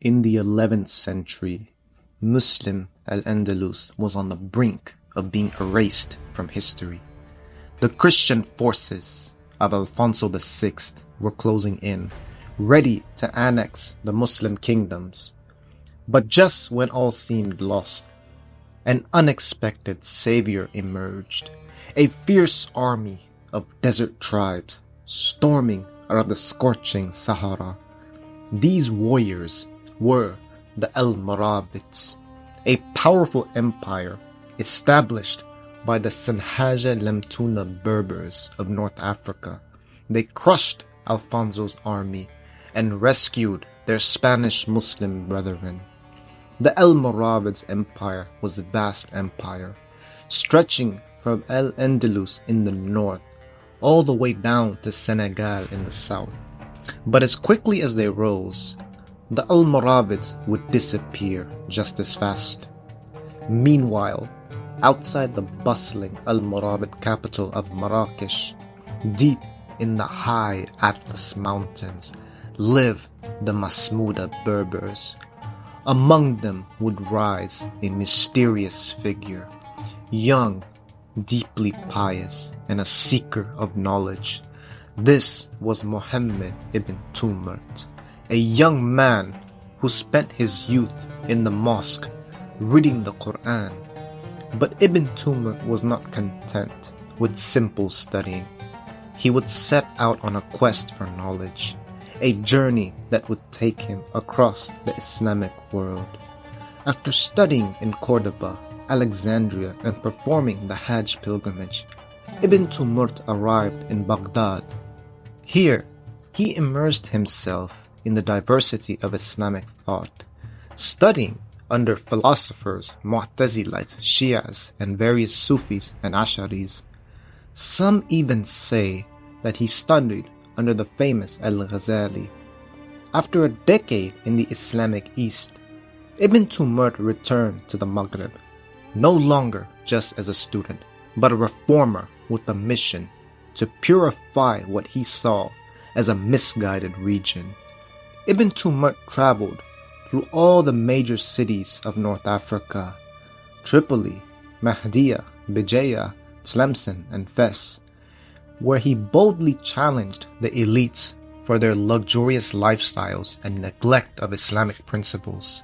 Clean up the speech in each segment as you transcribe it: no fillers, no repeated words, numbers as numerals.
In the 11th century, Muslim Al-Andalus was on the brink of being erased from history. The Christian forces of Alfonso VI were closing in, ready to annex the Muslim kingdoms. But just when all seemed lost, an unexpected savior emerged, a fierce army of desert tribes storming out of the scorching Sahara. These warriors were the Almoravids, a powerful empire established by the Sanhaja Lamtuna Berbers of North Africa. They crushed Alfonso's army and rescued their Spanish Muslim brethren. The Almoravids Empire was a vast empire, stretching from Al-Andalus in the north all the way down to Senegal in the south. But as quickly as they rose, the Almoravids would disappear just as fast. Meanwhile, outside the bustling Almoravid capital of Marrakesh, deep in the high Atlas Mountains, live the Masmuda Berbers. Among them would rise a mysterious figure, young, deeply pious, and a seeker of knowledge. This was Muhammad ibn Tumart, a young man who spent his youth in the mosque reading the Quran. But Ibn Tumart was not content with simple studying. He would set out on a quest for knowledge, a journey that would take him across the Islamic world. After studying in Cordoba, Alexandria, and performing the Hajj pilgrimage, Ibn Tumart arrived in Baghdad. Here, he immersed himself in the diversity of Islamic thought, studying under philosophers, Mu'tazilites, Shias, and various Sufis and Asharis. Some even say that he studied under the famous Al-Ghazali. After a decade in the Islamic East, Ibn Tumart returned to the Maghreb, no longer just as a student, but a reformer with a mission to purify what he saw as a misguided region. Ibn Tumart traveled through all the major cities of North Africa: Tripoli, Mahdia, Béjaïa, Tlemcen, and Fez, where he boldly challenged the elites for their luxurious lifestyles and neglect of Islamic principles.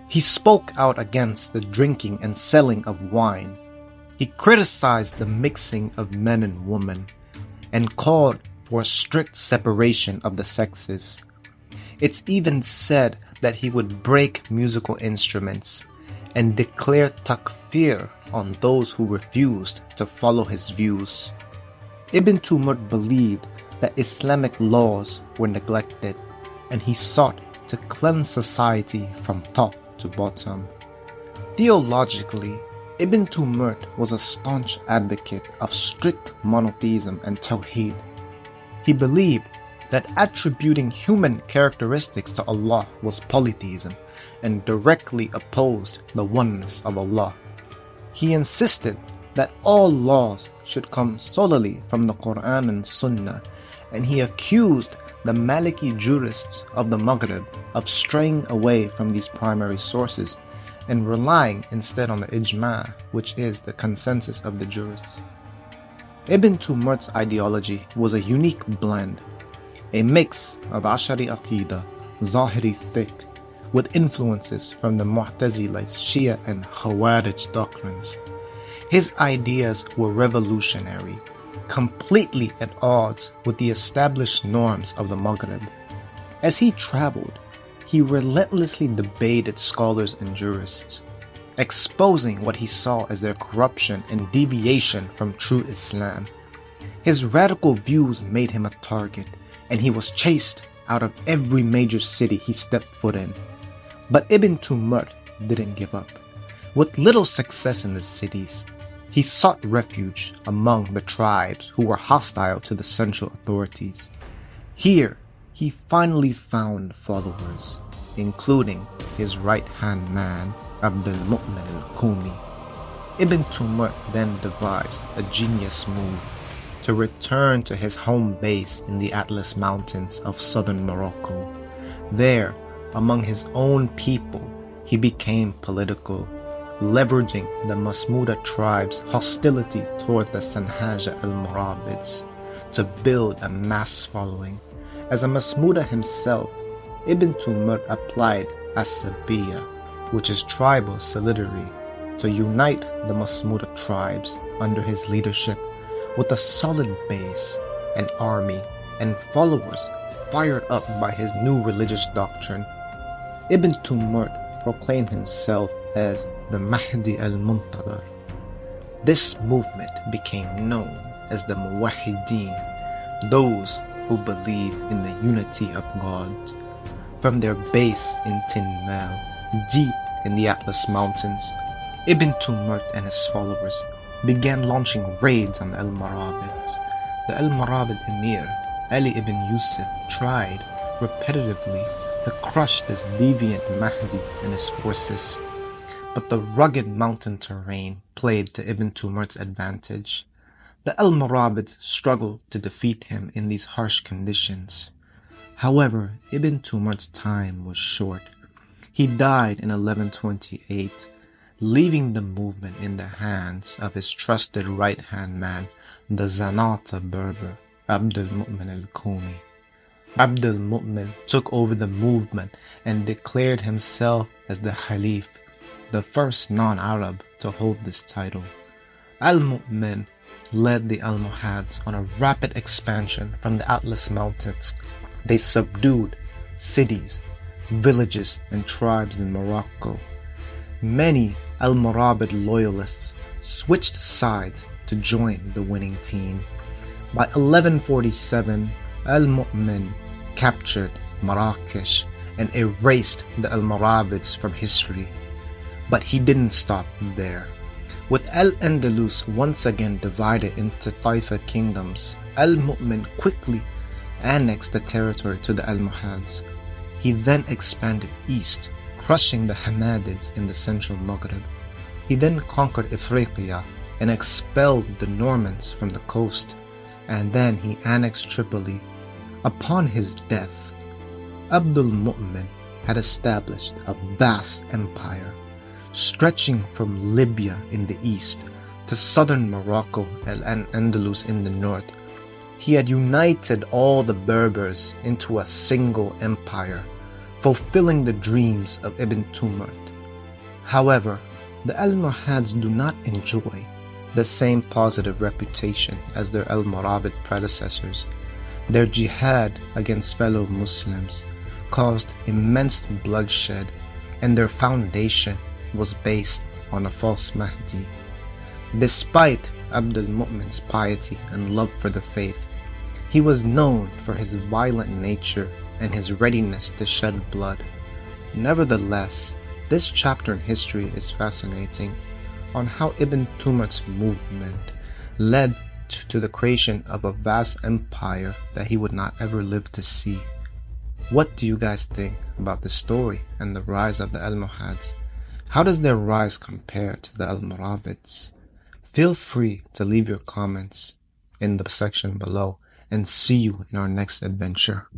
He spoke out against the drinking and selling of wine. He criticized the mixing of men and women, and called for a strict separation of the sexes. It's even said that he would break musical instruments and declare takfir on those who refused to follow his views. Ibn Tumart believed that Islamic laws were neglected, and he sought to cleanse society from top to bottom. Theologically, Ibn Tumart was a staunch advocate of strict monotheism and tawheed. He believed that attributing human characteristics to Allah was polytheism and directly opposed the oneness of Allah. He insisted that all laws should come solely from the Quran and Sunnah, and he accused the Maliki jurists of the Maghreb of straying away from these primary sources and relying instead on the ijma', which is the consensus of the jurists. Ibn Tumart's ideology was a unique blend, a mix of Ash'ari Aqidah, Zahiri fiqh, with influences from the Mu'tazilites, Shia, and Khawarij doctrines. His ideas were revolutionary, completely at odds with the established norms of the Maghreb. As he traveled, he relentlessly debated scholars and jurists, exposing what he saw as their corruption and deviation from true Islam. His radical views made him a target, and he was chased out of every major city he stepped foot in. But Ibn Tumart didn't give up. With little success in the cities, he sought refuge among the tribes who were hostile to the central authorities. Here, he finally found followers, including his right-hand man, Abdul Mu'min al-Kumi. Ibn Tumart then devised a genius move to return to his home base in the Atlas Mountains of southern Morocco. There, among his own people, he became political, leveraging the Masmuda tribe's hostility toward the Sanhaja Almoravids to build a mass following. As a Masmuda himself, Ibn Tumart applied Asabiya, which is tribal solidarity, to unite the Masmuda tribes under his leadership with a solid base, an army, and followers fired up by his new religious doctrine. Ibn Tumart proclaimed himself as the Mahdi al-Muntadhar. This movement became known as the Muwahhideen, those who believe in the unity of God. From their base in Tinmal, deep in the Atlas Mountains, Ibn Tumart and his followers began launching raids on the Almoravids. The Almoravid Emir, Ali ibn Yusuf, tried repetitively to crush this deviant Mahdi and his forces, but the rugged mountain terrain played to Ibn Tumart's advantage. The Almoravids struggled to defeat him in these harsh conditions. However, Ibn Tumart's time was short. He died in 1128, leaving the movement in the hands of his trusted right-hand man, the Zanata Berber, Abd al-Mu'min al-Kumi. Abd al-Mu'min took over the movement and declared himself as the Khalif, the first non-Arab to hold this title. Al-Mu'min led the Almohads on a rapid expansion from the Atlas Mountains. They subdued cities, villages, and tribes in Morocco. Many Almoravid loyalists switched sides to join the winning team. By 1147, Al-Mu'min captured Marrakesh and erased the Almoravids from history. But he didn't stop there. With Al-Andalus once again divided into Taifa kingdoms, Al-Mu'min quickly annexed the territory to the Almohads. He then expanded east, crushing the Hamadids in the central Maghreb. He then conquered Ifriqiya and expelled the Normans from the coast, and then he annexed Tripoli. Upon his death, Abdul Mu'min had established a vast empire, stretching from Libya in the east to southern Morocco and Andalus in the north. He had united all the Berbers into a single empire, fulfilling the dreams of Ibn Tumart. However, the Almohads do not enjoy the same positive reputation as their Almoravid predecessors. Their jihad against fellow Muslims caused immense bloodshed, and their foundation was based on a false Mahdi. Despite Abdul Mu'min's piety and love for the faith, he was known for his violent nature and his readiness to shed blood. Nevertheless, this chapter in history is fascinating on how Ibn Tumart's movement led to the creation of a vast empire that he would not ever live to see. What do you guys think about the story and the rise of the Almohads? How does their rise compare to the Almoravids? Feel free to leave your comments in the section below, and see you in our next adventure.